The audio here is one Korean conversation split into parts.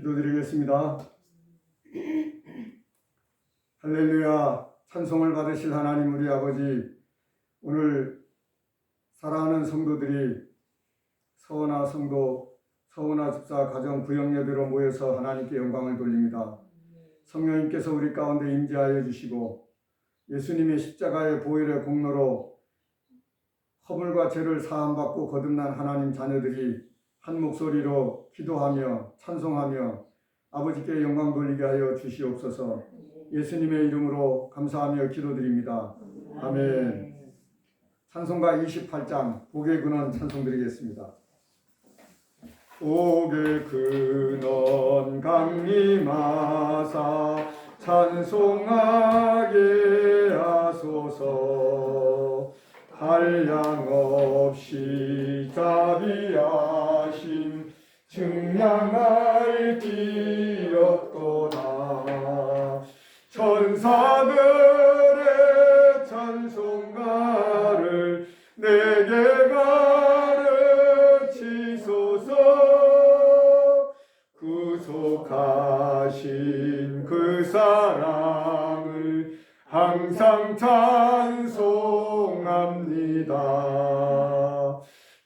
기도드리겠습니다. 할렐루야. 찬송을 받으실 하나님 우리 아버지, 오늘 사랑하는 성도들이 서원아 성도, 서원아 집사 가정 구역예배로 모여서 하나님께 영광을 돌립니다. 성령님께서 우리 가운데 임재하여 주시고 예수님의 십자가의 보혈의 공로로 허물과 죄를 사함받고 거듭난 하나님 자녀들이 한 목소리로 기도하며 찬송하며 아버지께 영광 돌리게 하여 주시옵소서. 예수님의 이름으로 감사하며 기도드립니다. 아멘. 찬송가 28장 복의 근원 찬송 드리겠습니다. 복의 근원 강림하사 찬송하게 하소서. 한량없이 자비하심 증량할 길 없도다. 천사들의 찬송가를 내게 가르치소서. 구속하신 그 사랑을 항상 찬송합니다.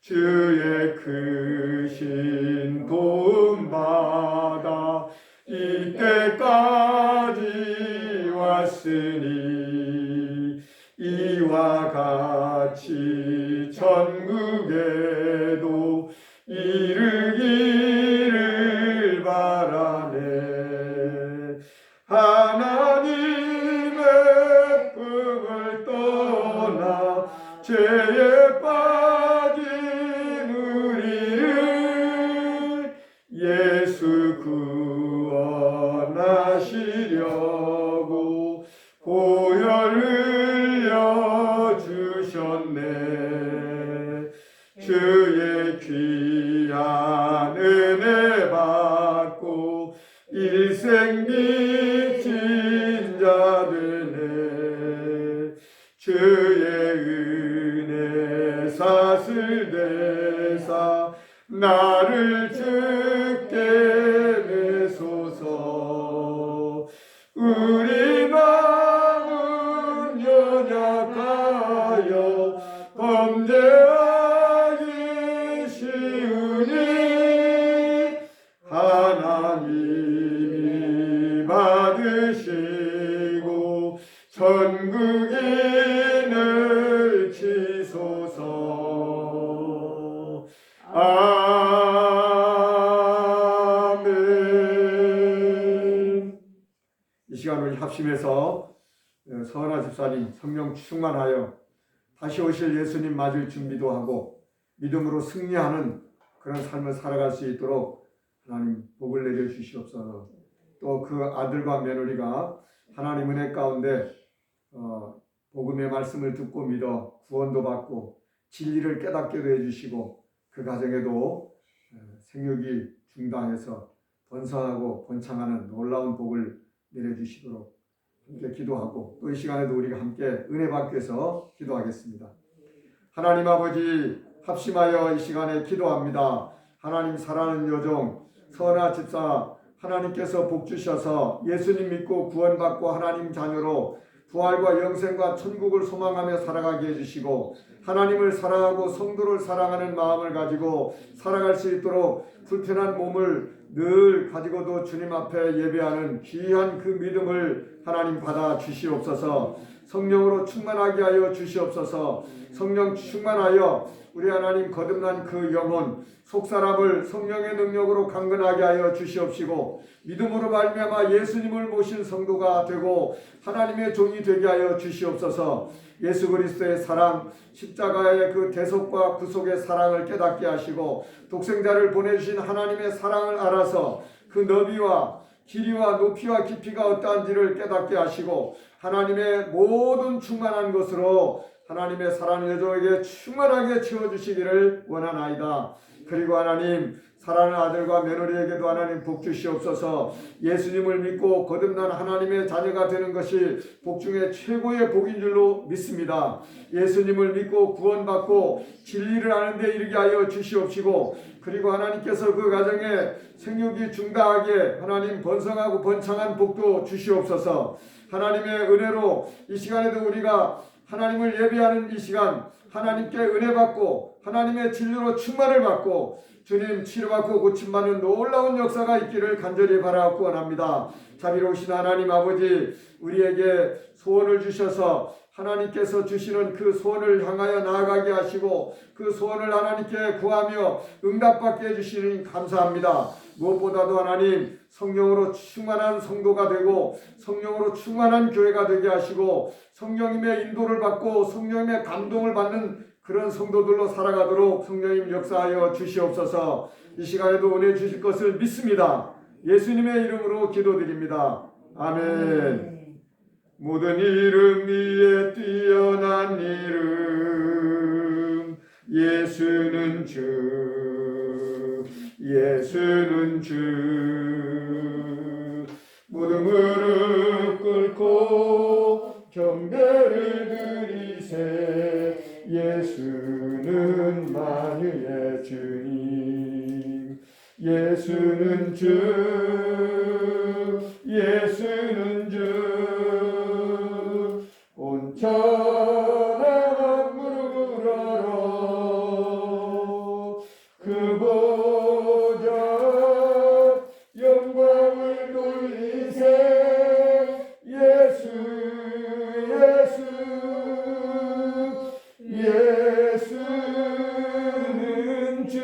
주의 크신 도움받아 이때까지 왔으니 이와 같이 천국에도 이르기를 바라네. 하나님의 품을 떠나 죄에 빠진 우리를 예수 구원하시려고 보혈 흘려 주셨네. 주의 귀한 은혜 받고 일생 미친 자들네. 주의 은혜 사슬대사 나를 주께 내소서. 우리 마음은 연약하여 범죄하기 쉬우니 하나님이 받으시고 천국인을 치소서. 아멘. 이 시간 우리 합심해서 서원아 집사님 성령 충만하여 다시 오실 예수님 맞을 준비도 하고 믿음으로 승리하는 그런 삶을 살아갈 수 있도록 하나님 복을 내려 주시옵소서. 또 그 아들과 며느리가 하나님 은혜 가운데 복음의 말씀을 듣고 믿어 구원도 받고 진리를 깨닫게도 해주시고 그 가정에도 생육이 중단해서 번성하고 번창하는 놀라운 복을 내려주시도록 함께 기도하고 또 이 시간에도 우리가 함께 은혜 받기 위해서 기도하겠습니다. 하나님 아버지, 합심하여 이 시간에 기도합니다. 하나님 사랑하는 여종 서원아 집사, 하나님께서 복 주셔서 예수님 믿고 구원받고 하나님 자녀로 부활과 영생과 천국을 소망하며 살아가게 해주시고 하나님을 사랑하고 성도를 사랑하는 마음을 가지고 살아갈 수 있도록 불편한 몸을 늘 가지고도 주님 앞에 예배하는 귀한 그 믿음을 하나님 받아 주시옵소서. 성령으로 충만하게 하여 주시옵소서. 성령 충만하여 우리 하나님 거듭난 그 영혼 속사람을 성령의 능력으로 강건하게 하여 주시옵시고 믿음으로 말미암아 예수님을 모신 성도가 되고 하나님의 종이 되게 하여 주시옵소서. 예수 그리스도의 사랑, 십자가의 그 대속과 구속의 사랑을 깨닫게 하시고 독생자를 보내주신 하나님의 사랑을 알아서 그 너비와 길이와 높이와 깊이가 어떠한지를 깨닫게 하시고 하나님의 모든 충만한 것으로 하나님의 사랑하는 여종에게 충만하게 채워주시기를 원하나이다. 그리고 하나님 사랑하는 아들과 며느리에게도 하나님 복 주시옵소서. 예수님을 믿고 거듭난 하나님의 자녀가 되는 것이 복 중에 최고의 복인 줄로 믿습니다. 예수님을 믿고 구원받고 진리를 아는 데 이르게 하여 주시옵시고, 그리고 하나님께서 그 가정에 생육이 중다하게 하나님 번성하고 번창한 복도 주시옵소서. 하나님의 은혜로 이 시간에도 우리가 하나님을 예배하는 이 시간 하나님께 은혜 받고 하나님의 진리로 충만을 받고 주님 치료받고 고침받는 놀라운 역사가 있기를 간절히 바라옵고 원합니다. 자비로우신 하나님 아버지, 우리에게 소원을 주셔서 하나님께서 주시는 그 소원을 향하여 나아가게 하시고 그 소원을 하나님께 구하며 응답받게 해주시니 감사합니다. 무엇보다도 하나님 성령으로 충만한 성도가 되고 성령으로 충만한 교회가 되게 하시고 성령님의 인도를 받고 성령님의 감동을 받는 그런 성도들로 살아가도록 성령님 역사하여 주시옵소서. 이 시간에도 은혜 주실 것을 믿습니다. 예수님의 이름으로 기도드립니다. 아멘. 모든 이름 위에 뛰어난 이름 예수는 주, 예수는 주. 모든 무릎 꿇고 경배를 드리세. 예수는 만유의 주님, 예수는 주, 예수는 주. 온 천하 무릎을 꿇어 그 보좌 영광을 돌리세. 예수, 예수, 예수는 주.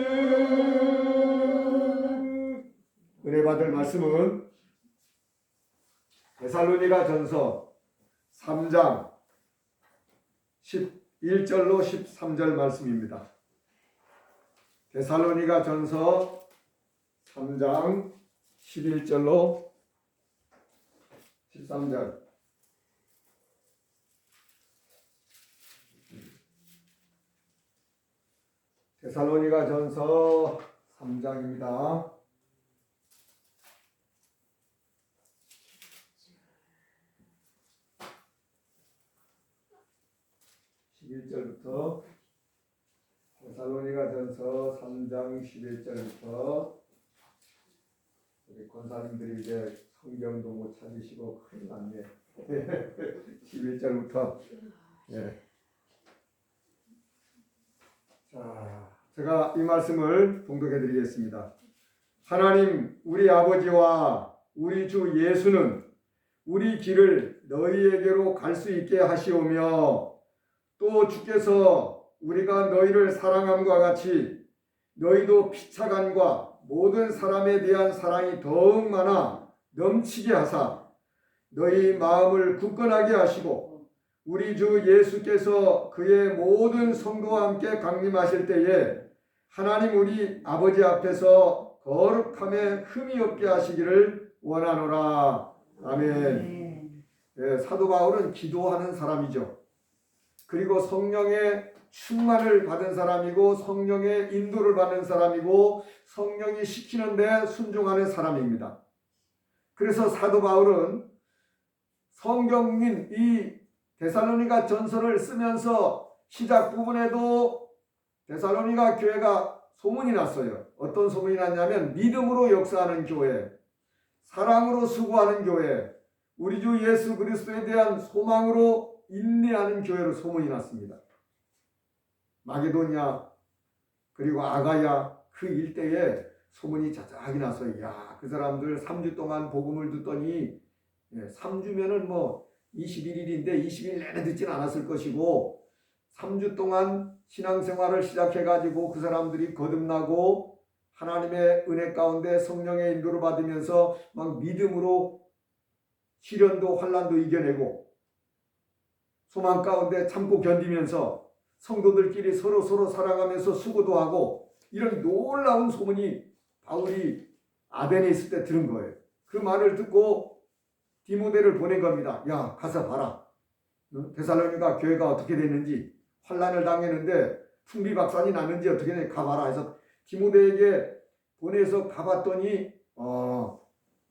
은혜 받을 말씀은 데살로니가 전서 3장 11절로 13절 말씀입니다. 데살로니가 전서 3장 11절로 13절. 데살로니가 전서 3장입니다. 11절부터 데살로니가 전서 3장 11절부터 우리 권사님들이 이제 성경도 못 찾으시고 큰일 났네. 11절부터. 예. 자, 제가 이 말씀을 봉독해 드리겠습니다. 하나님 우리 아버지와 우리 주 예수는 우리 길을 너희에게로 갈 수 있게 하시오며 또 주께서 우리가 너희를 사랑함과 같이 너희도 피차간과 모든 사람에 대한 사랑이 더욱 많아 넘치게 하사 너희 마음을 굳건하게 하시고 우리 주 예수께서 그의 모든 성도와 함께 강림하실 때에 하나님 우리 아버지 앞에서 거룩함에 흠이 없게 하시기를 원하노라. 아멘. 네, 사도 바울은 기도하는 사람이죠. 그리고 성령의 충만을 받은 사람이고 성령의 인도를 받는 사람이고 성령이 시키는데 순종하는 사람입니다. 그래서 사도 바울은 성경인 이 데살로니가 전서를 쓰면서 시작 부분에도 데살로니가 교회가 소문이 났어요. 어떤 소문이 났냐면 믿음으로 역사하는 교회, 사랑으로 수고하는 교회, 우리 주 예수 그리스도에 대한 소망으로 인내하는 교회로 소문이 났습니다. 마게도냐 그리고 아가야 그 일대에 소문이 자작이 나서 야, 그 사람들 3주 동안 복음을 듣더니 3주면은 뭐 21일인데 20일 내내 듣진 않았을 것이고 3주 동안 신앙생활을 시작해가지고 그 사람들이 거듭나고 하나님의 은혜 가운데 성령의 인도를 받으면서 막 믿음으로 시련도 환난도 이겨내고 소망 가운데 참고 견디면서 성도들끼리 서로 사랑하면서 수고도 하고 이런 놀라운 소문이 바울이 아덴에 있을 때 들은 거예요. 그 말을 듣고 디모데를 보낸 겁니다. 야, 가서 봐라. 데살로니가 교회가 어떻게 됐는지 환난을 당했는데 풍비박산이 났는지 어떻게 됐는지 가봐라 해서 디모데에게 보내서 가봤더니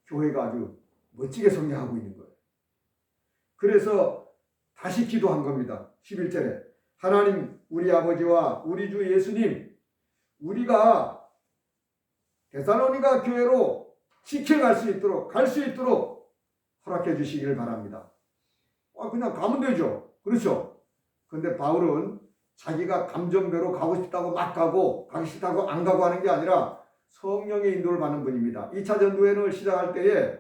교회가 아주 멋지게 성장하고 있는 거예요. 그래서 다시 기도한 겁니다. 11절에 하나님 우리 아버지와 우리 주 예수님, 우리가 데살로니가 교회로 지켜갈 수 있도록, 갈 수 있도록 허락해 주시기를 바랍니다. 그냥 가면 되죠. 그렇죠. 근데 바울은 자기가 감정대로 가고 싶다고 막 가고, 가기 싫다고 안 가고 하는 게 아니라 성령의 인도를 받는 분입니다. 2차 전도회를 시작할 때에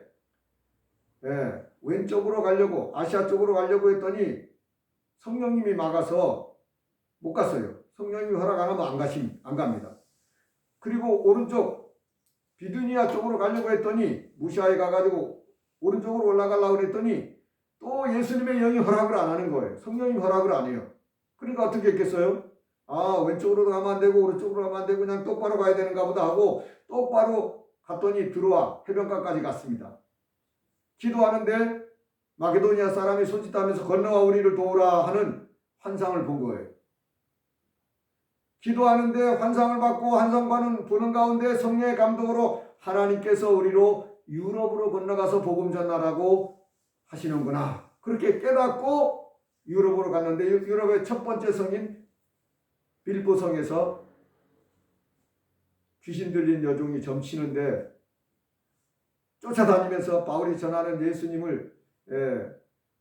왼쪽으로 가려고, 아시아 쪽으로 가려고 했더니 성령님이 막아서 못 갔어요. 성령님이 허락 안 하면 안 갑니다. 그리고 오른쪽 비두니아 쪽으로 가려고 했더니 무시아에 가가지고 오른쪽으로 올라가려고 했더니 또 예수님의 영이 허락을 안 하는 거예요. 성령님 허락을 안 해요. 그러니까 어떻게 했겠어요? 왼쪽으로 가면 안 되고 오른쪽으로 가면 안 되고 그냥 똑바로 가야 되는가 보다 하고 똑바로 갔더니 들어와 해변가까지 갔습니다. 기도하는데 마게도니아 사람이 손짓하면서 건너와 우리를 도우라 하는 환상을 본 거예요. 기도하는데 환상을 받고 환상 보는 가운데 성령의 감동으로 하나님께서 우리로 유럽으로 건너가서 복음 전하라고 하시는구나. 그렇게 깨닫고 유럽으로 갔는데 유럽의 첫 번째 성인 빌보성에서 귀신 들린 여종이 점치는데 쫓아다니면서 바울이 전하는 예수님을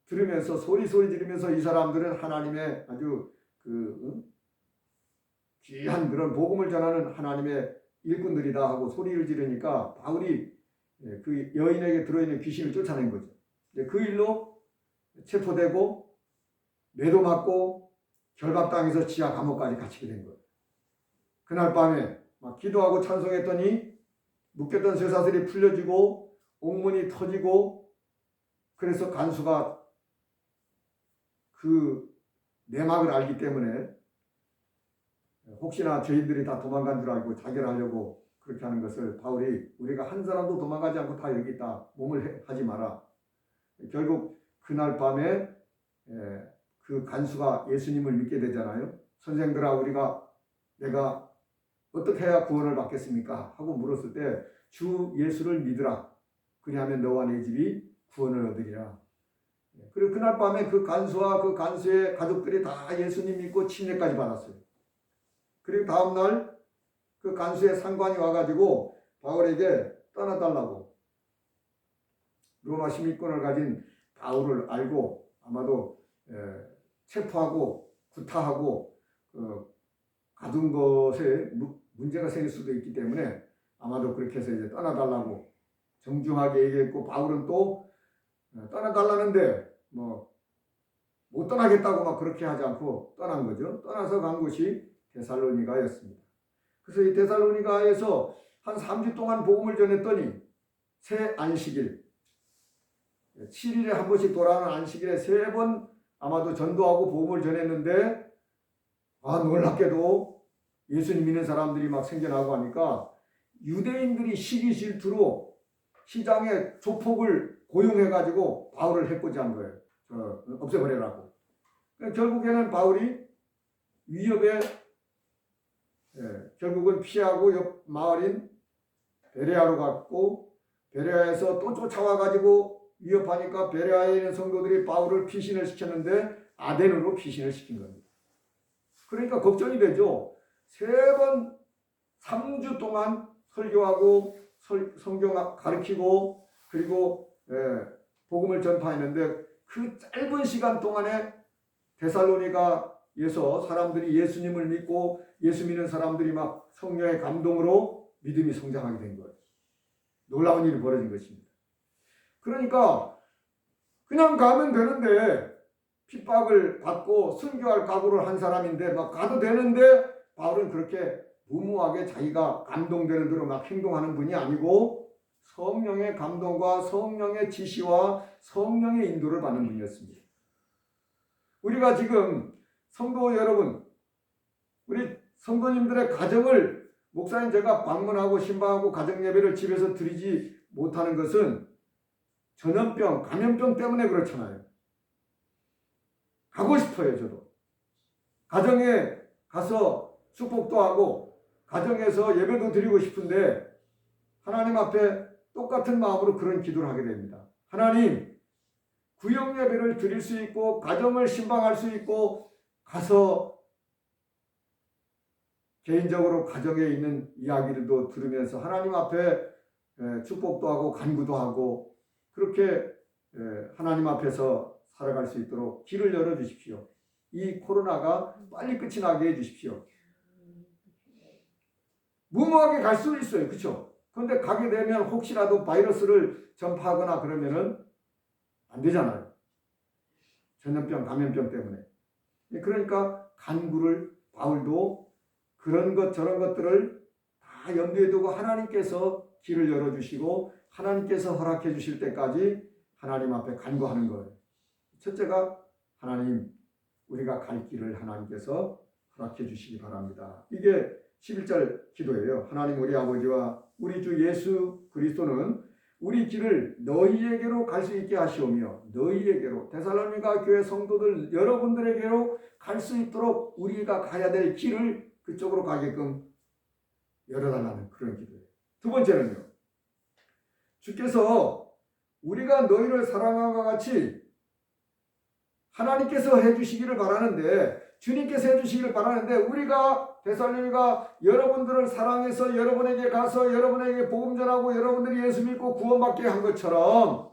들으면서 소리 지르면서 이 사람들은 하나님의 아주 귀한 그런 복음을 전하는 하나님의 일꾼들이다 하고 소리를 지르니까 바울이 그 여인에게 들어있는 귀신을 쫓아낸 거죠. 그 일로 체포되고 매도 맞고 결박당해서 지하 감옥까지 갇히게 된 거예요. 그날 밤에 막 기도하고 찬송했더니 묶였던 쇠사슬이 풀려지고 옥문이 터지고 그래서 간수가 그 내막을 알기 때문에 혹시나 저희들이 다 도망간 줄 알고 자결하려고 그렇게 하는 것을 바울이 우리가 한 사람도 도망가지 않고 다 여기 있다. 몸을 하지 마라. 결국 그날 밤에 그 간수가 예수님을 믿게 되잖아요. 선생들아 내가 어떻게 해야 구원을 받겠습니까? 하고 물었을 때 주 예수를 믿으라. 그리하면 너와 내 집이 구원을 얻으리라. 그리고 그날 밤에 그 간수와 그 간수의 가족들이 다 예수님 믿고 침례까지 받았어요. 그리고 다음날 그 간수의 상관이 와가지고 바울에게 떠나달라고 로마 시민권을 가진 바울을 알고 아마도 체포하고 구타하고 가둔 것에 문제가 생길 수도 있기 때문에 아마도 그렇게 해서 이제 떠나달라고 정중하게 얘기했고 바울은 또 떠나달라는데 못 떠나겠다고 막 그렇게 하지 않고 떠난 거죠. 떠나서 간 곳이 데살로니가였습니다. 그래서 이 데살로니가에서 한 3주 동안 복음을 전했더니 새 안식일 7일에 한 번씩 돌아오는 안식일에 3번 아마도 전도하고 복음을 전했는데 놀랍게도 예수님 믿는 사람들이 막 생겨나고 하니까 유대인들이 시기 질투로 시장에 조폭을 고용해가지고 바울을 해코지 한 거예요. 없애버리라고. 결국에는 바울이 위협에 결국은 피하고 옆 마을인 베레아로 갔고 베레아에서 또 쫓아와가지고 위협하니까 베레아에 있는 성도들이 바울을 피신을 시켰는데 아덴으로 피신을 시킨 겁니다. 그러니까 걱정이 되죠. 3주 동안 설교하고 성경 가르치고 그리고 복음을 전파했는데 그 짧은 시간 동안에 데살로니가에서 사람들이 예수님을 믿고 예수 믿는 사람들이 막 성령의 감동으로 믿음이 성장하게 된 거예요. 놀라운 일이 벌어진 것입니다. 그러니까 그냥 가면 되는데 핍박을 받고 순교할 각오를 한 사람인데 막 가도 되는데 바울은 그렇게 무모하게 자기가 감동되는 대로 막 행동하는 분이 아니고 성령의 감동과 성령의 지시와 성령의 인도를 받는 분이었습니다. 우리가 지금 성도 여러분, 우리 성도님들의 가정을 목사님 제가 방문하고 신방하고 가정 예배를 집에서 드리지 못하는 것은 전염병, 감염병 때문에 그렇잖아요. 가고 싶어요, 저도. 가정에 가서 축복도 하고 가정에서 예배도 드리고 싶은데 하나님 앞에 똑같은 마음으로 그런 기도를 하게 됩니다. 하나님, 구역 예배를 드릴 수 있고 가정을 신방할 수 있고 가서 개인적으로 가정에 있는 이야기들도 들으면서 하나님 앞에 축복도 하고 간구도 하고 그렇게 하나님 앞에서 살아갈 수 있도록 길을 열어주십시오. 이 코로나가 빨리 끝이 나게 해주십시오. 무모하게 갈 수는 있어요. 그렇죠? 그런데 가게 되면 혹시라도 바이러스를 전파하거나 그러면은 안 되잖아요. 전염병, 감염병 때문에. 그러니까 간구를 바울도 그런 것 저런 것들을 다 염두에 두고 하나님께서 길을 열어주시고 하나님께서 허락해 주실 때까지 하나님 앞에 간구하는 거예요. 첫째가 하나님, 우리가 갈 길을 하나님께서 허락해 주시기 바랍니다. 이게 11절 기도예요. 하나님 우리 아버지와 우리 주 예수 그리스도는 우리 길을 너희에게로 갈 수 있게 하시오며 너희에게로 데살로니가 교회 성도들 여러분들에게로 갈 수 있도록 우리가 가야 될 길을 그쪽으로 가게끔 열어달라는 그런 기도예요. 두 번째는요. 주께서 우리가 너희를 사랑한 것 같이 하나님께서 해주시기를 바라는데 주님께서 해주시기를 바라는데 우리가 데살로니가 여러분들을 사랑해서 여러분에게 가서 여러분에게 복음 전하고 여러분들이 예수 믿고 구원받게 한 것처럼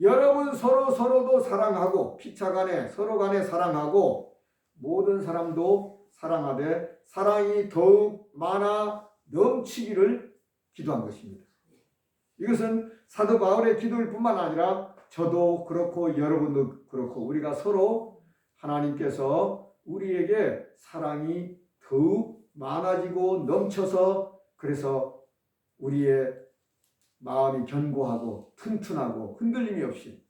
여러분 서로도 사랑하고 피차간에 서로 간에 사랑하고 모든 사람도 사랑하되 사랑이 더욱 많아 넘치기를 기도한 것입니다. 이것은 사도 바울의 기도일 뿐만 아니라 저도 그렇고 여러분도 그렇고 우리가 서로 하나님께서 우리에게 사랑이 더욱 많아지고 넘쳐서 그래서 우리의 마음이 견고하고 튼튼하고 흔들림이 없이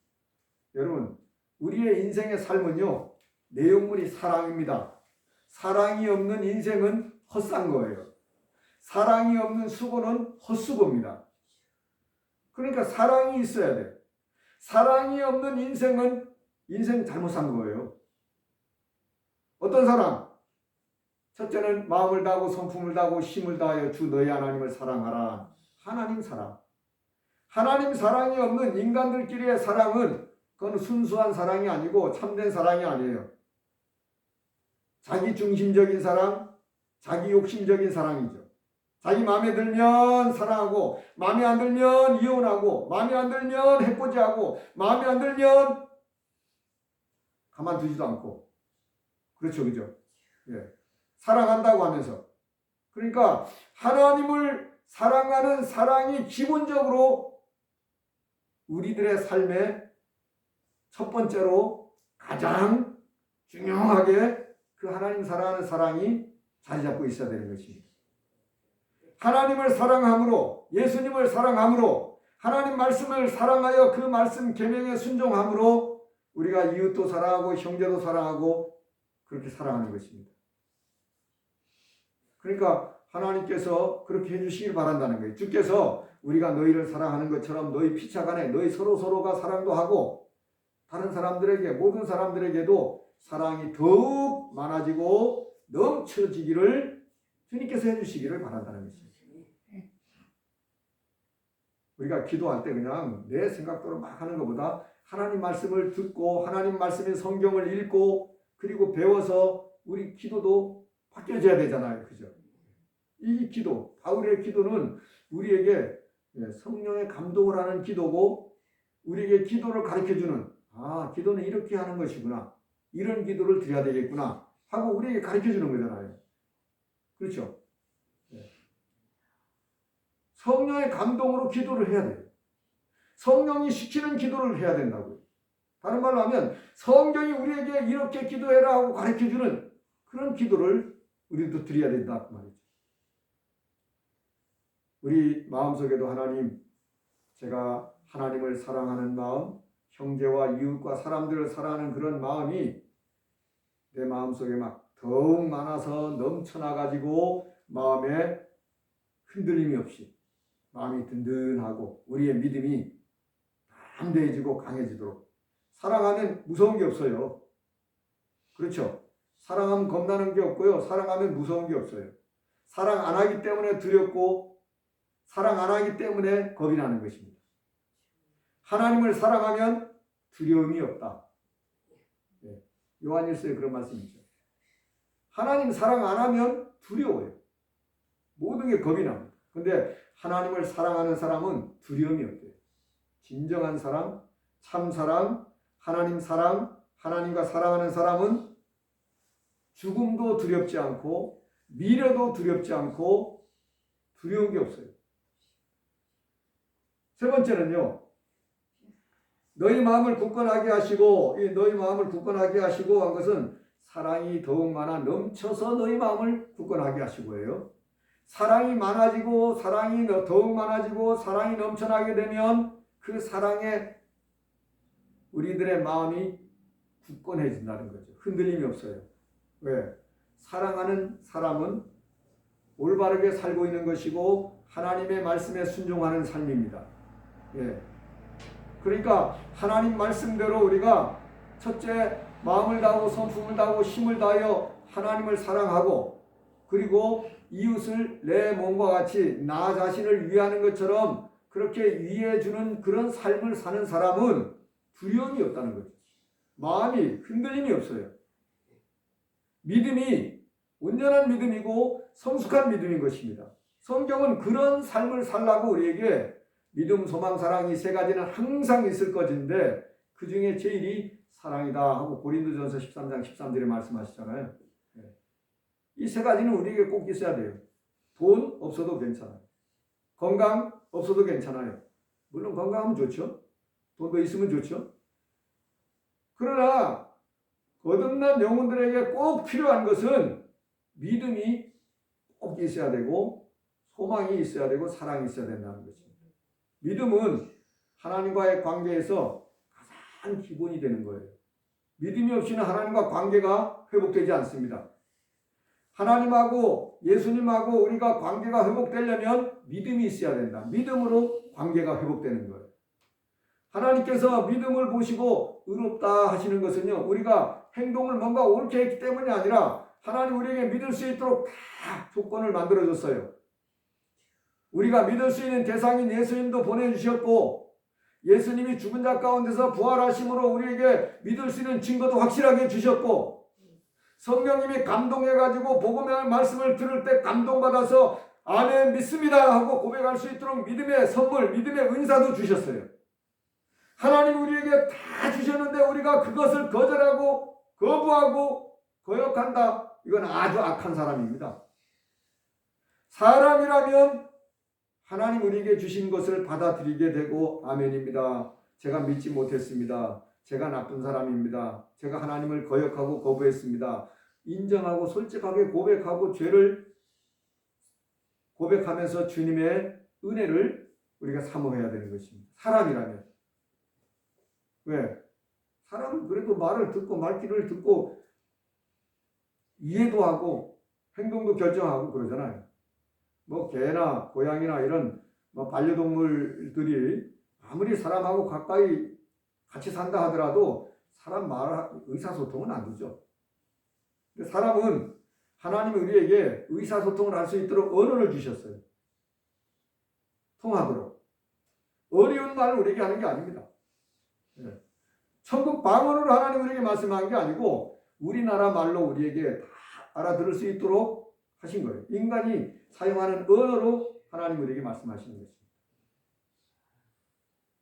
여러분 우리의 인생의 삶은요 내용물이 사랑입니다. 사랑이 없는 인생은 헛산 거예요. 사랑이 없는 수고는 헛수고입니다. 그러니까 사랑이 있어야 돼. 사랑이 없는 인생은 인생 잘못 산 거예요. 어떤 사랑? 첫째는 마음을 다하고 성품을 다하고 힘을 다하여 주 너희 하나님을 사랑하라. 하나님 사랑. 하나님 사랑이 없는 인간들끼리의 사랑은 그건 순수한 사랑이 아니고 참된 사랑이 아니에요. 자기 중심적인 사랑, 자기 욕심적인 사랑이죠. 자기 마음에 들면 사랑하고 마음에 안 들면 이혼하고 마음에 안 들면 해코지하고 마음에 안 들면 가만두지도 않고 그렇죠. 그죠? 예. 사랑한다고 하면서 그러니까 하나님을 사랑하는 사랑이 기본적으로 우리들의 삶의 첫 번째로 가장 중요하게 그 하나님 사랑하는 사랑이 자리 잡고 있어야 되는 것입니다. 하나님을 사랑함으로 예수님을 사랑함으로 하나님 말씀을 사랑하여 그 말씀 계명에 순종함으로 우리가 이웃도 사랑하고 형제도 사랑하고 그렇게 사랑하는 것입니다. 그러니까 하나님께서 그렇게 해주시길 바란다는 거예요. 주께서 우리가 너희를 사랑하는 것처럼 너희 피차간에 너희 서로가 사랑도 하고 다른 사람들에게 모든 사람들에게도 사랑이 더욱 많아지고 넘쳐지기를 주님께서 해주시기를 바란다는 것입니다. 우리가 기도할 때 그냥 내 생각대로 막 하는 것보다 하나님 말씀을 듣고 하나님 말씀의 성경을 읽고 그리고 배워서 우리 기도도 바뀌어져야 되잖아요. 그죠? 이 기도, 바울의 기도는 우리에게 성령의 감동을 하는 기도고 우리에게 기도를 가르쳐주는 기도는 이렇게 하는 것이구나. 이런 기도를 드려야 되겠구나 하고 우리에게 가르쳐주는 거잖아요. 그렇죠? 성령의 감동으로 기도를 해야 돼요. 성령이 시키는 기도를 해야 된다고요. 다른 말로 하면 성경이 우리에게 이렇게 기도해라 하고 가르쳐주는 그런 기도를 우리도 드려야 된다 그 말이죠. 우리 마음속에도 하나님, 제가 하나님을 사랑하는 마음, 형제와 이웃과 사람들을 사랑하는 그런 마음이 내 마음속에 막 더욱 많아서 넘쳐나가지고 마음에 흔들림이 없이 마음이 든든하고 우리의 믿음이 담대해지고 강해지도록. 사랑하면 무서운 게 없어요. 그렇죠? 사랑하면 겁나는 게 없고요. 사랑하면 무서운 게 없어요. 사랑 안 하기 때문에 두렵고 사랑 안 하기 때문에 겁이 나는 것입니다. 하나님을 사랑하면 두려움이 없다. 네. 요한일서에 그런 말씀이 있죠. 하나님 사랑 안 하면 두려워요. 모든 게 겁이 납니다. 근데 하나님을 사랑하는 사람은 두려움이 없대요. 진정한 사랑, 참 사랑, 하나님 사랑, 하나님과 사랑하는 사람은 죽음도 두렵지 않고 미래도 두렵지 않고 두려운 게 없어요. 세 번째는요. 너희 마음을 굳건하게 하시고 너희 마음을 굳건하게 하시고 한 것은 사랑이 더욱 많아 넘쳐서 너희 마음을 굳건하게 하시고예요. 사랑이 많아지고 사랑이 더욱 많아지고 사랑이 넘쳐나게 되면 그 사랑에 우리들의 마음이 굳건해진다는 거죠. 흔들림이 없어요. 왜? 사랑하는 사람은 올바르게 살고 있는 것이고 하나님의 말씀에 순종하는 삶입니다. 예. 그러니까 하나님 말씀대로 우리가 첫째 마음을 다하고 성품을 다하고 힘을 다하여 하나님을 사랑하고 그리고 이웃을 내 몸과 같이 나 자신을 위하는 것처럼 그렇게 위해주는 그런 삶을 사는 사람은 두려움이 없다는 거죠. 마음이 흔들림이 없어요. 믿음이 온전한 믿음이고 성숙한 믿음인 것입니다. 성경은 그런 삶을 살라고 우리에게 믿음, 소망, 사랑 이 세 가지는 항상 있을 것인데 그 중에 제일이 사랑이다 하고 고린도전서 13장 13절에 말씀하시잖아요. 이 세 가지는 우리에게 꼭 있어야 돼요. 돈 없어도 괜찮아요. 건강 없어도 괜찮아요. 물론 건강하면 좋죠. 돈도 있으면 좋죠. 그러나 거듭난 영혼들에게 꼭 필요한 것은 믿음이 꼭 있어야 되고 소망이 있어야 되고 사랑이 있어야 된다는 것입니다. 믿음은 하나님과의 관계에서 가장 기본이 되는 거예요. 믿음이 없이는 하나님과 관계가 회복되지 않습니다. 하나님하고 예수님하고 우리가 관계가 회복되려면 믿음이 있어야 된다. 믿음으로 관계가 회복되는 거예요. 하나님께서 믿음을 보시고 의롭다 하시는 것은요, 우리가 행동을 뭔가 옳게 했기 때문이 아니라 하나님 우리에게 믿을 수 있도록 다 조건을 만들어줬어요. 우리가 믿을 수 있는 대상인 예수님도 보내주셨고 예수님이 죽은 자 가운데서 부활하심으로 우리에게 믿을 수 있는 증거도 확실하게 주셨고 성령님이 감동해가지고 복음의 말씀을 들을 때 감동받아서 아멘 믿습니다 하고 고백할 수 있도록 믿음의 선물, 믿음의 은사도 주셨어요. 하나님 우리에게 다 주셨는데 우리가 그것을 거절하고 거부하고 거역한다. 이건 아주 악한 사람입니다. 사람이라면 하나님 우리에게 주신 것을 받아들이게 되고 아멘입니다. 제가 믿지 못했습니다. 제가 나쁜 사람입니다. 제가 하나님을 거역하고 거부했습니다. 인정하고 솔직하게 고백하고 죄를 고백하면서 주님의 은혜를 우리가 사모해야 되는 것입니다. 사람이라면. 왜? 사람은 그래도 말을 듣고 말귀를 듣고 이해도 하고 행동도 결정하고 그러잖아요. 뭐 개나 고양이나 이런 뭐 반려동물들이 아무리 사람하고 가까이 같이 산다 하더라도 사람 말 의사소통은 안 되죠. 근데 사람은 하나님이 우리에게 의사소통을 할 수 있도록 언어를 주셨어요. 통하도록. 어려운 말을 우리에게 하는 게 아닙니다. 네. 천국 방언으로 하나님 우리에게 말씀한 게 아니고 우리나라 말로 우리에게 다 알아들을 수 있도록 하신 거예요. 인간이 사용하는 언어로 하나님 우리에게 말씀하시는 것입니다.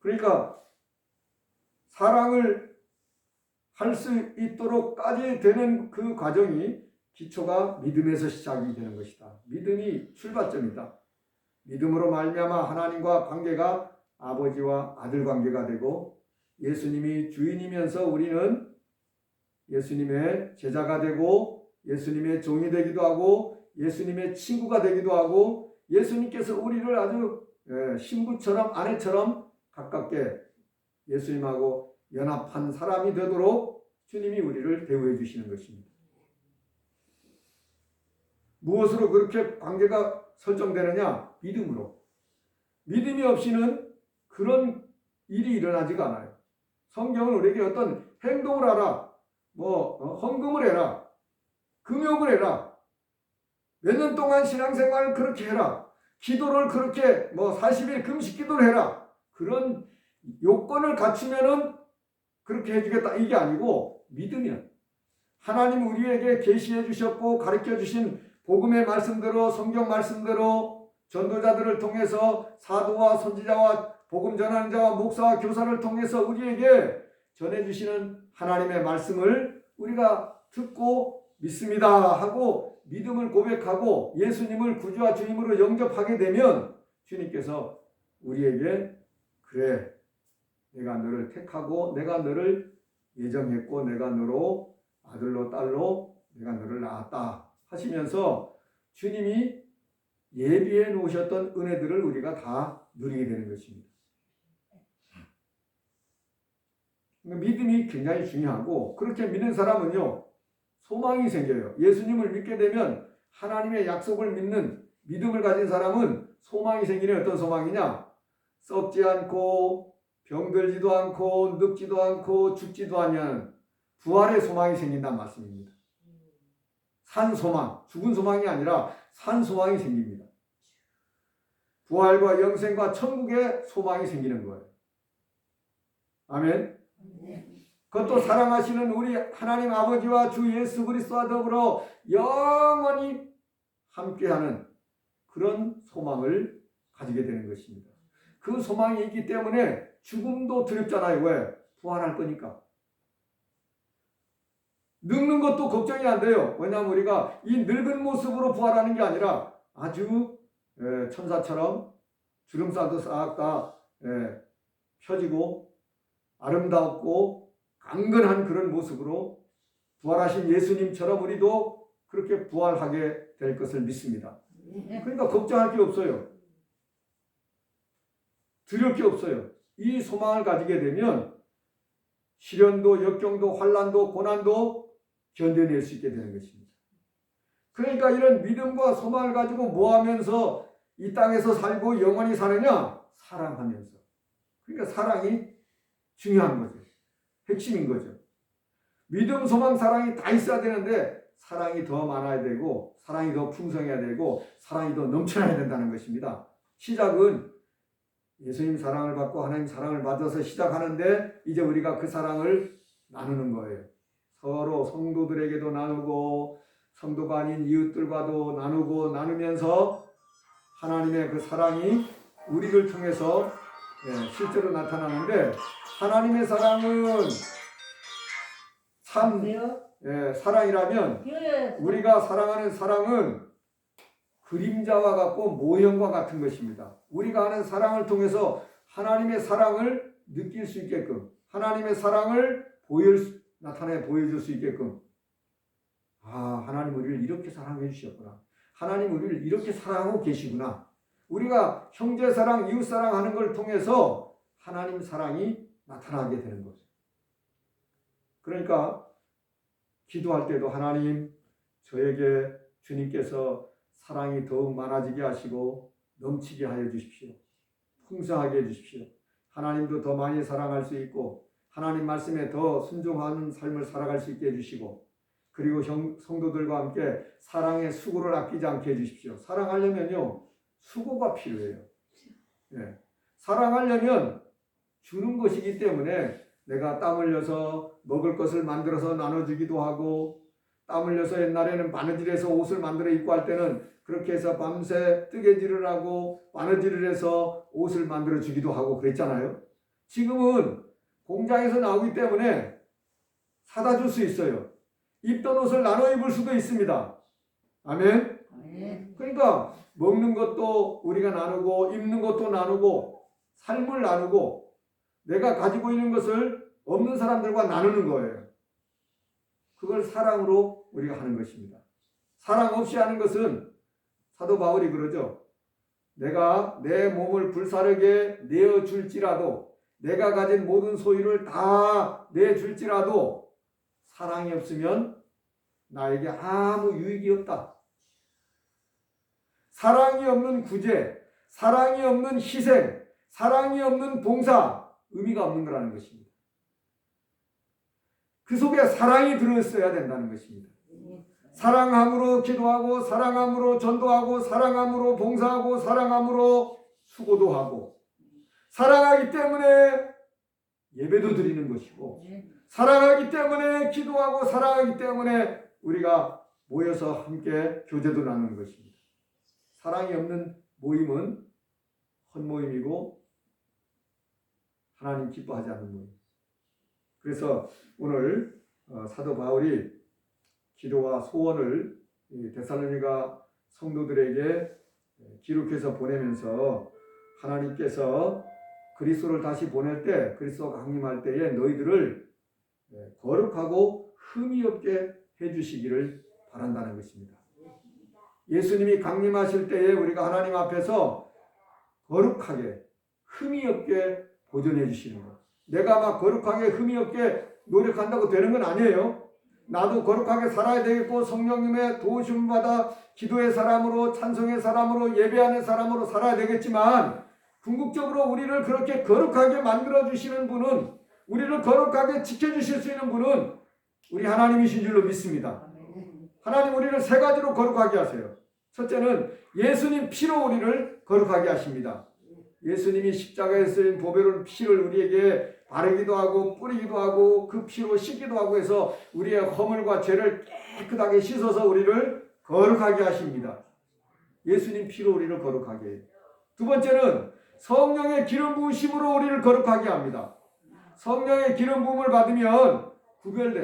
그러니까 사랑을 할 수 있도록까지 되는 그 과정이 기초가 믿음에서 시작이 되는 것이다. 믿음이 출발점이다. 믿음으로 말미암아 하나님과 관계가 아버지와 아들 관계가 되고 예수님이 주인이면서 우리는 예수님의 제자가 되고 예수님의 종이 되기도 하고 예수님의 친구가 되기도 하고 예수님께서 우리를 아주 신부처럼 아내처럼 가깝게 예수님하고 연합한 사람이 되도록 주님이 우리를 대우해 주시는 것입니다. 무엇으로 그렇게 관계가 설정되느냐? 믿음으로. 믿음이 없이는 그런 일이 일어나지가 않아요. 성경은 우리에게 어떤 행동을 하라, 헌금을 해라, 금욕을 해라, 몇 년 동안 신앙생활을 그렇게 해라. 기도를 그렇게 40일 금식 기도를 해라. 그런 요건을 갖추면은 그렇게 해주겠다. 이게 아니고 믿으면 하나님 우리에게 계시해 주셨고 가르쳐 주신 복음의 말씀대로 성경 말씀대로 전도자들을 통해서 사도와 선지자와 복음 전하는 자와 목사와 교사를 통해서 우리에게 전해주시는 하나님의 말씀을 우리가 듣고 믿습니다 하고 믿음을 고백하고 예수님을 구주와 주님으로 영접하게 되면 주님께서 우리에게 그래 내가 너를 택하고 내가 너를 예정했고 내가 너로 아들로 딸로 내가 너를 낳았다 하시면서 주님이 예비해 놓으셨던 은혜들을 우리가 다 누리게 되는 것입니다. 믿음이 굉장히 중요하고 그렇게 믿는 사람은요 소망이 생겨요. 예수님을 믿게 되면 하나님의 약속을 믿는 믿음을 가진 사람은 소망이 생기는 어떤 소망이냐? 썩지 않고 병들지도 않고 늙지도 않고 죽지도 않는 부활의 소망이 생긴다는 말씀입니다. 산 소망, 죽은 소망이 아니라 산 소망이 생깁니다. 부활과 영생과 천국의 소망이 생기는 거예요. 아멘. 그것도 사랑하시는 우리 하나님 아버지와 주 예수 그리스도와 더불어 영원히 함께하는 그런 소망을 가지게 되는 것입니다. 그 소망이 있기 때문에 죽음도 두렵잖아요. 왜? 부활할 거니까. 늙는 것도 걱정이 안 돼요. 왜냐하면 우리가 이 늙은 모습으로 부활하는 게 아니라 아주 천사처럼 주름살도 싹 다 펴지고 아름답고 강건한 그런 모습으로 부활하신 예수님처럼 우리도 그렇게 부활하게 될 것을 믿습니다. 그러니까 걱정할 게 없어요. 두려울 게 없어요. 이 소망을 가지게 되면 시련도 역경도 환난도 고난도 견뎌낼 수 있게 되는 것입니다. 그러니까 이런 믿음과 소망을 가지고 뭐 하면서 이 땅에서 살고 영원히 사느냐? 사랑하면서. 그러니까 사랑이 중요한 거죠. 핵심인 거죠. 믿음, 소망, 사랑이 다 있어야 되는데 사랑이 더 많아야 되고 사랑이 더 풍성해야 되고 사랑이 더 넘쳐나야 된다는 것입니다. 시작은 예수님 사랑을 받고 하나님 사랑을 받아서 시작하는데 이제 우리가 그 사랑을 나누는 거예요. 서로 성도들에게도 나누고 성도가 아닌 이웃들과도 나누고 나누면서 하나님의 그 사랑이 우리를 통해서 실제로 나타나는데 하나님의 사랑은 참 사랑이라면 우리가 사랑하는 사랑은 그림자와 같고 모형과 같은 것입니다. 우리가 하는 사랑을 통해서 하나님의 사랑을 느낄 수 있게끔 하나님의 사랑을 나타내 보여줄 수 있게끔 하나님 우리를 이렇게 사랑해 주셨구나. 하나님 우리를 이렇게 사랑하고 계시구나. 우리가 형제 사랑, 이웃 사랑 하는 걸 통해서 하나님 사랑이 나타나게 되는 거죠. 그러니까 기도할 때도 하나님 저에게 주님께서 사랑이 더욱 많아지게 하시고 넘치게 하여 주십시오. 풍성하게 해주십시오. 하나님도 더 많이 사랑할 수 있고 하나님 말씀에 더 순종하는 삶을 살아갈 수 있게 해주시고 그리고 성도들과 함께 사랑의 수고를 아끼지 않게 해주십시오. 사랑하려면요 수고가 필요해요. 사랑하려면 주는 것이기 때문에 내가 땀 흘려서 먹을 것을 만들어서 나눠주기도 하고 땀 흘려서 옛날에는 바느질해서 옷을 만들어 입고 할 때는 그렇게 해서 밤새 뜨개질을 하고 바느질을 해서 옷을 만들어 주기도 하고 그랬잖아요. 지금은 공장에서 나오기 때문에 사다 줄 수 있어요. 입던 옷을 나눠 입을 수도 있습니다. 아멘. 그러니까 먹는 것도 우리가 나누고 입는 것도 나누고 삶을 나누고 내가 가지고 있는 것을 없는 사람들과 나누는 거예요. 그걸 사랑으로 우리가 하는 것입니다. 사랑 없이 하는 것은 사도 바울이 그러죠. 내가 내 몸을 불사르게 내어줄지라도 내가 가진 모든 소유를 다 내줄지라도 사랑이 없으면 나에게 아무 유익이 없다. 사랑이 없는 구제, 사랑이 없는 희생, 사랑이 없는 봉사, 의미가 없는 거라는 것입니다. 그 속에 사랑이 들어있어야 된다는 것입니다. 사랑함으로 기도하고 사랑함으로 전도하고 사랑함으로 봉사하고 사랑함으로 수고도 하고 사랑하기 때문에 예배도 드리는 것이고 사랑하기 때문에 기도하고 사랑하기 때문에 우리가 모여서 함께 교제도 나누는 것입니다. 사랑이 없는 모임은 헛모임이고 하나님 기뻐하지 않는 모임. 그래서 오늘 사도 바울이 기도와 소원을 데살로니가 성도들에게 기록해서 보내면서 하나님께서 그리스도를 다시 보낼 때 그리스도가 강림할 때에 너희들을 거룩하고 흠이 없게 해주시기를 바란다는 것입니다. 예수님이 강림하실 때에 우리가 하나님 앞에서 거룩하게 흠이 없게 보존해 주시는 것. 내가 막 거룩하게 흠이 없게 노력한다고 되는 건 아니에요. 나도 거룩하게 살아야 되겠고 성령님의 도우심을 받아 기도의 사람으로 찬송의 사람으로 예배하는 사람으로 살아야 되겠지만 궁극적으로 우리를 그렇게 거룩하게 만들어 주시는 분은 우리를 거룩하게 지켜주실 수 있는 분은 우리 하나님이신 줄로 믿습니다. 하나님 우리를 세 가지로 거룩하게 하세요. 첫째는 예수님 피로 우리를 거룩하게 하십니다. 예수님이 십자가에 쓰인 보배로운 피를 우리에게 바르기도 하고 뿌리기도 하고 그 피로 씻기도 하고 해서 우리의 허물과 죄를 깨끗하게 씻어서 우리를 거룩하게 하십니다. 예수님 피로 우리를 거룩하게 해요. 두 번째는 성령의 기름 부으심으로 우리를 거룩하게 합니다. 성령의 기름 부음을 받으면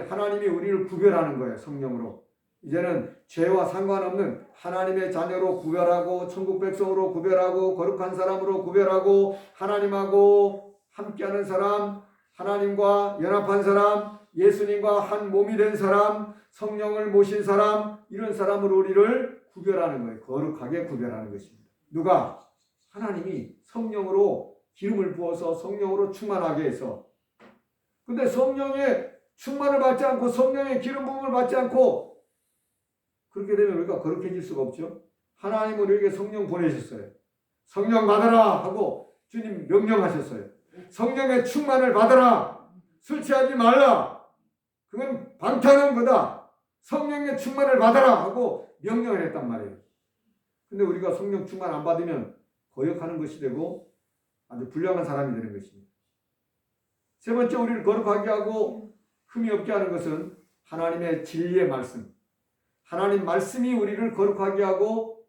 하나님이 우리를 구별하는 거예요. 성령으로. 이제는 죄와 상관없는 하나님의 자녀로 구별하고 천국 백성으로 구별하고 거룩한 사람으로 구별하고 하나님하고 함께하는 사람, 하나님과 연합한 사람, 예수님과 한 몸이 된 사람, 성령을 모신 사람, 이런 사람으로 우리를 구별하는 거예요. 거룩하게 구별하는 것입니다. 누가? 하나님이 성령으로 기름을 부어서 성령으로 충만하게 해서. 근데 성령의 충만을 받지 않고 성령의 기름 부음을 받지 않고 그렇게 되면 우리가 거룩해질 수가 없죠. 하나님은 우리에게 성령 보내셨어요. 성령 받아라 하고 주님 명령하셨어요. 성령의 충만을 받아라. 술 취하지 말라. 그건 방탕한 거다. 성령의 충만을 받아라 하고 명령을 했단 말이에요. 근데 우리가 성령 충만 안 받으면 거역하는 것이 되고 아주 불량한 사람이 되는 것입니다. 세 번째 우리를 거룩하게 하고 흠이 없게 하는 것은 하나님의 진리의 말씀. 하나님 말씀이 우리를 거룩하게 하고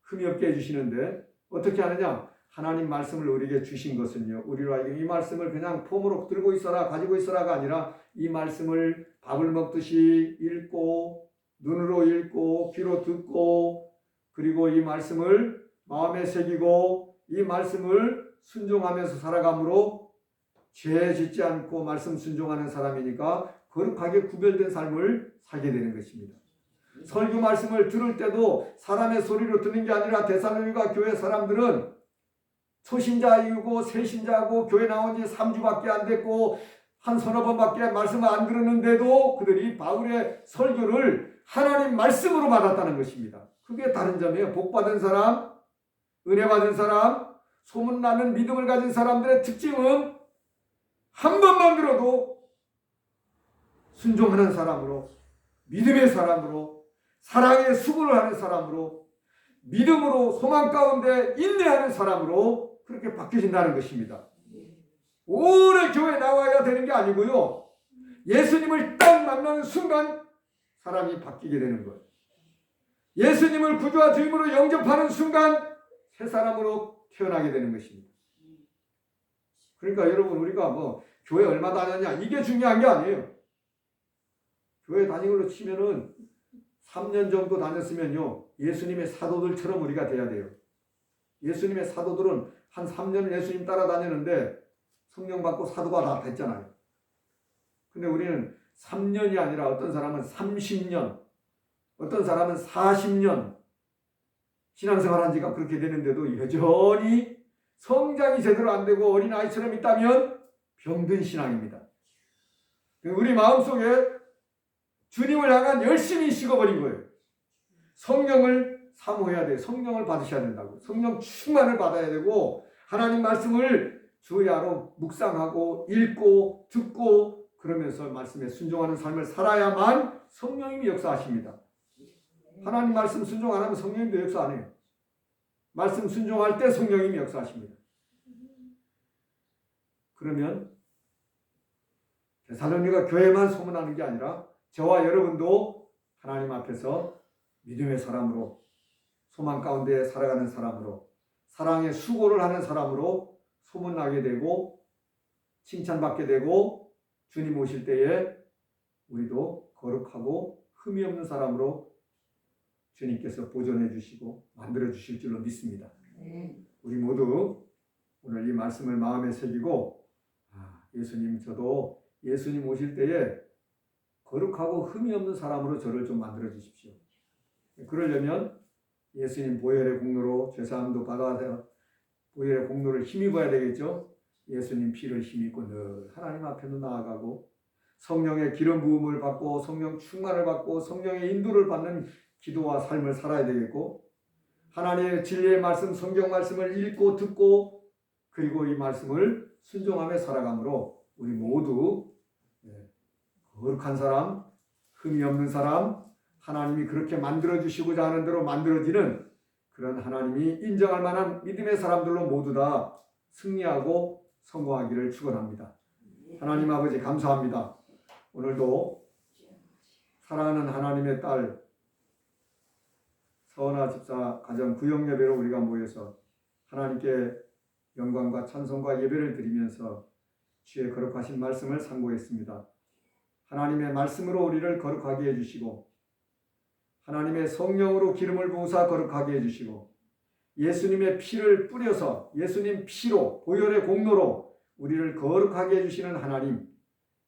흠이 없게 해주시는데 어떻게 하느냐? 하나님 말씀을 우리에게 주신 것은요. 우리로 하여금 이 말씀을 그냥 폼으로 들고 있어라 가지고 있어라가 아니라 이 말씀을 밥을 먹듯이 읽고 눈으로 읽고 귀로 듣고 그리고 이 말씀을 마음에 새기고 이 말씀을 순종하면서 살아감으로 죄 짓지 않고 말씀 순종하는 사람이니까 거룩하게 구별된 삶을 살게 되는 것입니다. 설교 말씀을 들을 때도 사람의 소리로 듣는 게 아니라 데살로니가 교회 사람들은 초신자이고 새신자고 교회 나온 지 3주밖에 안 됐고 한 서너 번밖에 말씀을 안 들었는데도 그들이 바울의 설교를 하나님 말씀으로 받았다는 것입니다. 그게 다른 점이에요. 복받은 사람, 은혜 받은 사람, 소문나는 믿음을 가진 사람들의 특징은 한 번만 들어도 순종하는 사람으로, 믿음의 사람으로, 사랑의 수고를 하는 사람으로, 믿음으로 소망 가운데 인내하는 사람으로 그렇게 바뀌어진다는 것입니다. 오래 교회 나와야 되는 게 아니고요. 예수님을 딱 만나는 순간 사람이 바뀌게 되는 거예요. 예수님을 구주와 주임으로 영접하는 순간 새 사람으로 태어나게 되는 것입니다. 그러니까 여러분 우리가 뭐 교회 얼마 다녔냐 이게 중요한 게 아니에요. 교회 다닌 걸로 치면은 3년 정도 다녔으면요 예수님의 사도들처럼 우리가 돼야 돼요. 예수님의 사도들은 한 3년을 예수님 따라다녔는데 성령 받고 사도가 다 됐잖아요. 근데 우리는 3년이 아니라 어떤 사람은 30년, 어떤 사람은 40년 신앙생활한 지가 그렇게 되는데도 여전히 성장이 제대로 안 되고 어린아이처럼 있다면 병든 신앙입니다. 우리 마음속에 주님을 향한 열심이 식어버린 거예요. 성령을 사모해야 돼요. 성령을 받으셔야 된다고. 성령 충만을 받아야 되고 하나님 말씀을 주야로 묵상하고 읽고 듣고 그러면서 말씀에 순종하는 삶을 살아야만 성령님이 역사하십니다. 하나님 말씀 순종 안 하면 성령님도 역사 안 해요. 말씀 순종할 때 성령님이 역사하십니다. 그러면 데살로니가 교회만 소문하는 게 아니라 저와 여러분도 하나님 앞에서 믿음의 사람으로, 소망 가운데 살아가는 사람으로, 사랑의 수고를 하는 사람으로 소문나게 되고 칭찬받게 되고 주님 오실 때에 우리도 거룩하고 흠이 없는 사람으로 주님께서 보존해 주시고 만들어 주실 줄로 믿습니다. 우리 모두 오늘 이 말씀을 마음에 새기고 예수님, 저도 예수님 오실 때에 거룩하고 흠이 없는 사람으로 저를 좀 만들어 주십시오. 그러려면 예수님 보혈의 공로로 죄사함도 받아야 보혈의 공로를 힘입어야 되겠죠. 예수님 피를 힘입고 늘 하나님 앞에도 나아가고 성령의 기름 부음을 받고 성령 충만을 받고 성령의 인도를 받는 기도와 삶을 살아야 되겠고, 하나님의 진리의 말씀, 성경 말씀을 읽고 듣고 그리고 이 말씀을 순종하며 살아가므로 우리 모두 거룩한 사람, 흠이 없는 사람, 하나님이 그렇게 만들어주시고자 하는 대로 만들어지는 그런 하나님이 인정할 만한 믿음의 사람들로 모두 다 승리하고 성공하기를 축원합니다. 하나님 아버지 감사합니다. 오늘도 사랑하는 하나님의 딸 서은아 집사 가정 구역 예배로 우리가 모여서 하나님께 영광과 찬송과 예배를 드리면서 주의 거룩하신 말씀을 상고했습니다. 하나님의 말씀으로 우리를 거룩하게 해주시고 하나님의 성령으로 기름을 부으사 거룩하게 해주시고 예수님의 피를 뿌려서 예수님 피로 보혈의 공로로 우리를 거룩하게 해주시는 하나님,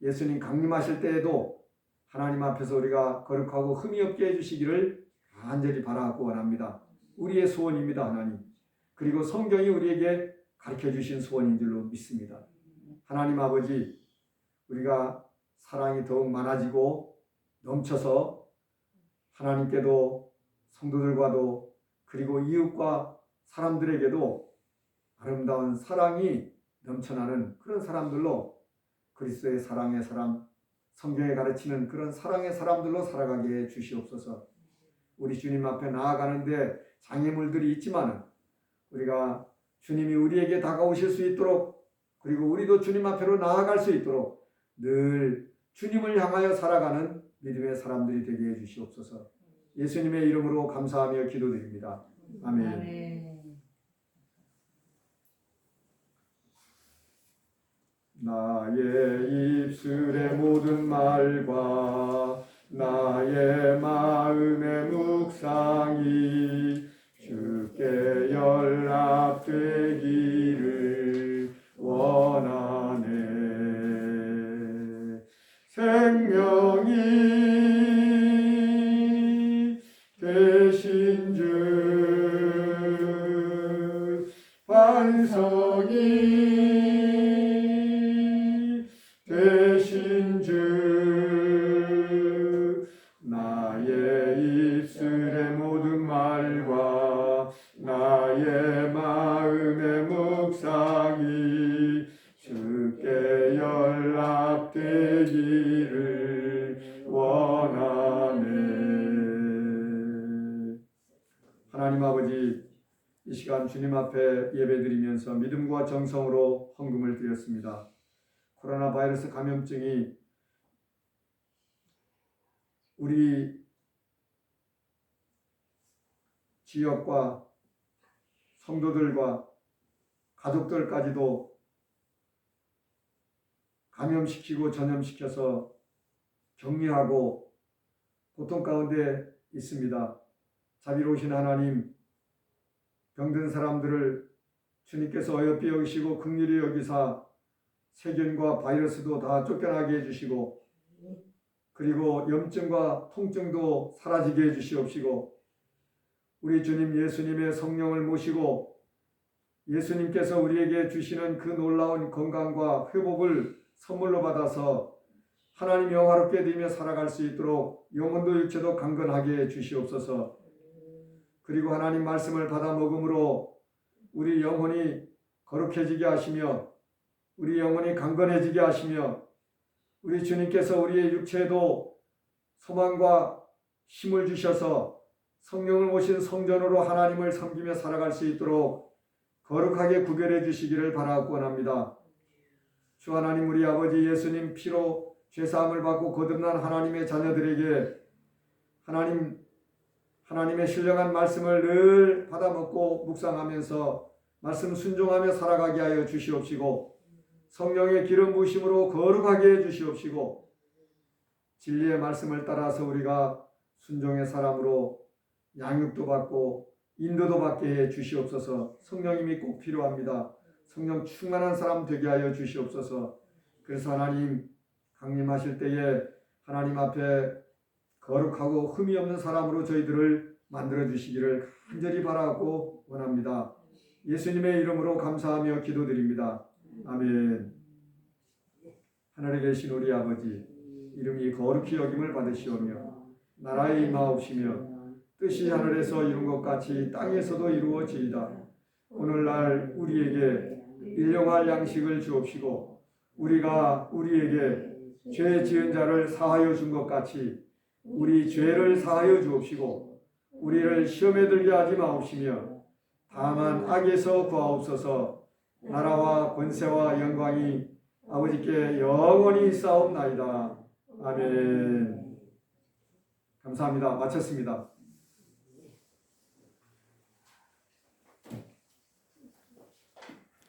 예수님 강림하실 때에도 하나님 앞에서 우리가 거룩하고 흠이 없게 해주시기를 간절히 바라고 원합니다. 우리의 소원입니다. 하나님. 그리고 성경이 우리에게 가르쳐주신 소원인 줄로 믿습니다. 하나님 아버지, 우리가 사랑이 더욱 많아지고 넘쳐서 하나님께도 성도들과도 그리고 이웃과 사람들에게도 아름다운 사랑이 넘쳐나는 그런 사람들로, 그리스도의 사랑의 사람, 성경에 가르치는 그런 사랑의 사람들로 살아가게 해 주시옵소서. 우리 주님 앞에 나아가는데 장애물들이 있지만 우리가 주님이 우리에게 다가오실 수 있도록, 그리고 우리도 주님 앞으로 나아갈 수 있도록 늘 주님을 향하여 살아가는 믿음의 사람들이 되게 해 주시옵소서. 예수님의 이름으로 감사하며 기도드립니다. 아멘. 나의 입술의 모든 말과 나의 마음의 묵상이 주께 연락되기를 원하네. 생명이 되신 주, 반석이 되신 주, 나의 입술의 모든 말과 나의 마음의 묵상이 주께 연락되기를 원하네. 하나님 아버지, 이 시간 주님 앞에 예배드리면서 믿음과 정성으로 헌금을 드렸습니다. 코로나 바이러스 감염증이 우리 지역과 성도들과 가족들까지도 감염시키고 전염시켜서 격리하고 고통 가운데 있습니다. 자비로우신 하나님, 병든 사람들을 주님께서 어여삐 여기시고 긍휼히 여기사 세균과 바이러스도 다 쫓겨나게 해주시고, 그리고 염증과 통증도 사라지게 해주시옵시고, 우리 주님 예수님의 성령을 모시고 예수님께서 우리에게 주시는 그 놀라운 건강과 회복을 선물로 받아서 하나님 영화롭게 되며 살아갈 수 있도록 영혼도 육체도 강건하게 해주시옵소서. 그리고 하나님 말씀을 받아 먹음으로 우리 영혼이 거룩해지게 하시며 우리 영혼이 강건해지게 하시며 우리 주님께서 우리의 육체에도 소망과 힘을 주셔서 성령을 모신 성전으로 하나님을 섬기며 살아갈 수 있도록 거룩하게 구별해 주시기를 바라고 원합니다. 주 하나님, 우리 아버지 예수님 피로 죄사함을 받고 거듭난 하나님의 자녀들에게 하나님의 신령한 말씀을 늘 받아먹고 묵상하면서 말씀 순종하며 살아가게 하여 주시옵시고, 성령의 기름 부으심으로 거룩하게 해 주시옵시고, 진리의 말씀을 따라서 우리가 순종의 사람으로 양육도 받고 인도도 받게 해 주시옵소서. 성령님이 꼭 필요합니다. 성령 충만한 사람 되게 하여 주시옵소서. 그래서 하나님 강림하실 때에 하나님 앞에 거룩하고 흠이 없는 사람으로 저희들을 만들어 주시기를 간절히 바라고 원합니다. 예수님의 이름으로 감사하며 기도드립니다. 아멘. 하늘에 계신 우리 아버지, 이름이 거룩히 여김을 받으시오며 나라의 임하옵시며 뜻이 하늘에서 이룬 것 같이 땅에서도 이루어지이다. 오늘날 우리에게 일용할 양식을 주옵시고, 우리가 우리에게 죄 지은 자를 사하여 준 것 같이 우리 죄를 사하여 주옵시고, 우리를 시험에 들게 하지 마옵시며 다만 악에서 구하옵소서. 나라와 권세와 영광이 아버지께 영원히 있사옵나이다. 아멘. 감사합니다. 마쳤습니다.